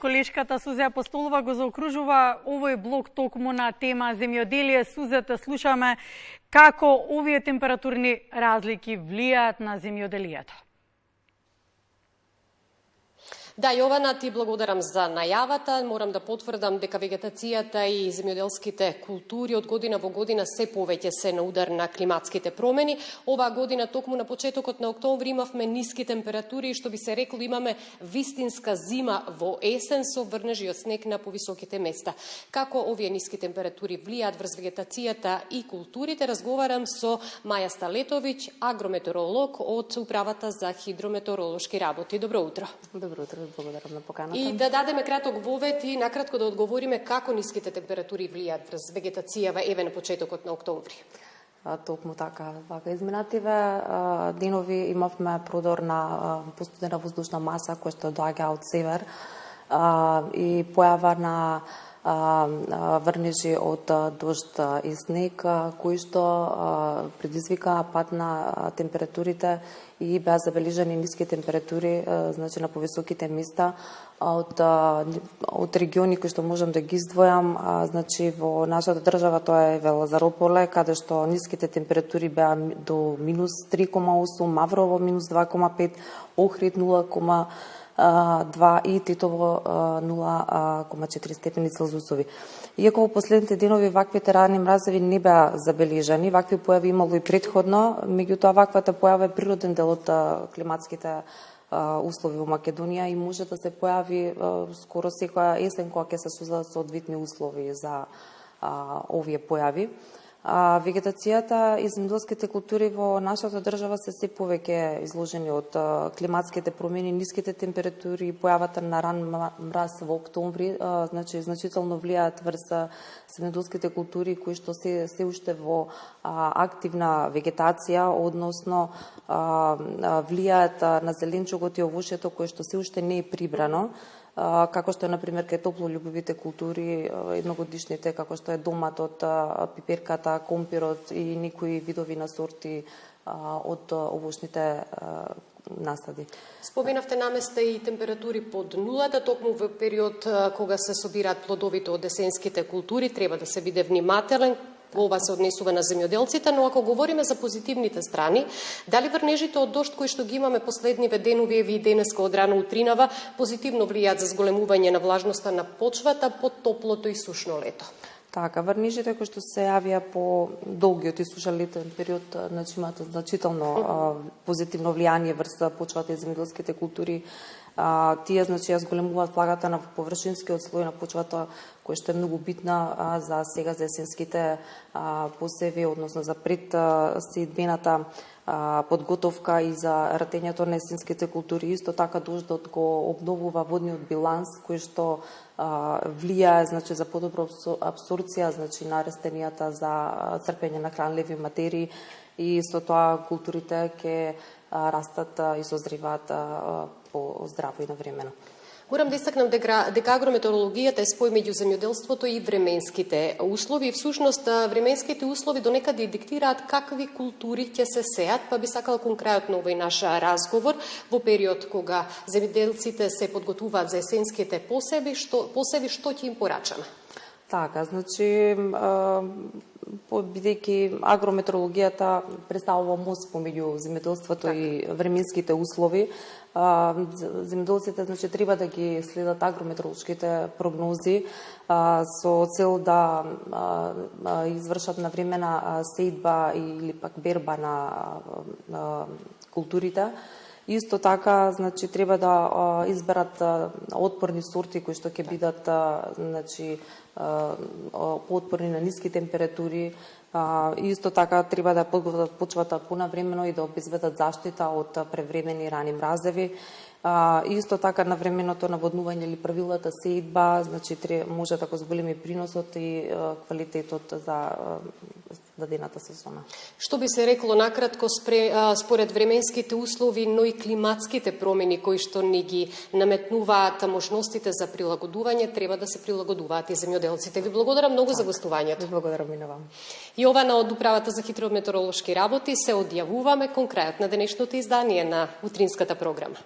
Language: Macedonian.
Колешката Суза Апостолова го заокружува овој блок токму на тема земјоделие. Сузата, слушаме како овие температурни разлики влијаат на земјоделието. Да, Јована, ти благодарам за најавата. Морам да потврдам дека вегетацијата и земјоделските култури од година во година се повеќе се на удар на климатските промени. Оваа година, токму на почетокот на октомври, имавме ниски температури и што би се рекло имаме вистинска зима во есен со врнежи од снег на повисоките места. Како овие ниски температури влијаат врз вегетацијата и културите, разговарам со Маја Сталетовиќ, агрометеоролог од Управата за хидрометеоролошки работи. Добро утро. Добро утро. Благодарам на поканата. И да дадеме краток вовед и накратко да одговориме како ниските температури влијаат врз вегетацијава еве на почетокот на октомври. Токму така, вака изминативе денови имавме продор на постудена воздушна маса која што доаѓа од север и појава на врнежи од дожд и снег, кои што предизвика пад на температурите и беа забележани ниски температури, значи на повисоките места од региони кои што можам да ги издвојам, значи во нашата држава тоа е Лазарополе, каде што ниските температури беа до минус 3,8, Маврово минус 2,5, Охрид 0,2 и Титово 0,4 степени Целзиусови. Иако во последните денови ваквите ранни мразеви не беа забележани, вакви појави имало и предходно, меѓутоа ваквата појава е природен дел од климатските услови во Македонија и може да се појави скоро секоја есен кога ќе се создадат соодветни услови за овие појави. Вегетацијата и земјоделските култури во нашата држава се повеќе изложени од климатските промени, ниските температури и појавата на ран мраз во октомври, значи значително влијаат врз земјоделските култури кои што се уште во активна вегетација, односно влијаат на зеленчугот и овошјето кое што се уште не е прибрано, како што е, например, кај топлолюбивите култури, едногодишните, како што е доматот, пиперката, компирот и некои видови на сорти од овошните насади. Споменавте наместа и температури под нулата, токму во период кога се собираат плодовите од есенските култури, треба да се биде внимателен. Ова се однесува на земјоделците, но ако говориме за позитивните страни, дали врнежите од дожд кои што ги имаме последниве денови, еве и денеска од рано утринава, позитивно влијаат за зголемување на влажноста на почвата под топлото и сушно лето? Така, врнежите кои што се јавија по долгиот и сушен летен период, значи имаат значително позитивно влијание врз почвата и земјоделските култури. Тие, значи, ја зголемуваат влагата на површинскиот слој на почвата, која што е многу битна за сега за есенските посеви, односно за предсеидбената подготовка и за ратењето на есенските култури. Исто така дождот го обновува водниот биланс, кој што влијае, значи, за подобра абсорбција, значи, на растенијата за црпење на хранливи материи и со тоа културите ќе растат и созреваат по здраво и навремено. Морам да истакнам дека агрометеорологијата е спој меѓу земјоделството и временските услови. И всушност временските услови донекаде диктираат какви култури ќе се сеат, па би сакала кон крајот на овој наш разговор, во период кога земјоделците се подготвуваат за есенските посеви, што ќе им порачаме? Така, значи, бидејќи агрометеорологијата представува мост помеѓу земјоделството и временските услови, земјоделците, значи, треба да ги следат агрометеоролошките прогнози со цел да извршат навремена сеидба или пак берба на културите. Исто така, значи, треба да изберат отпорни сорти кои што ќе бидат, значи, поотпорни на ниски температури. Исто така треба да подготват почвата понавремено и да обезбедат заштита од превремени рани мразеви. Исто така навременото наводнување или правилната сеидба, значи, може да го зголеми приносот и квалитетот за дадената сезона. Што би се рекло накратко според временските услови, но и климатските промени кои што ни ги наметнуваат можностите за прилагодување, треба да се прилагодуваат и земјоделците. Ви благодарам многу за гостувањето. Благодарам и на вам. Јована од Управата за хидрометеоролошки работи се одјавуваме кон крајот на денешното издание на утринската програма.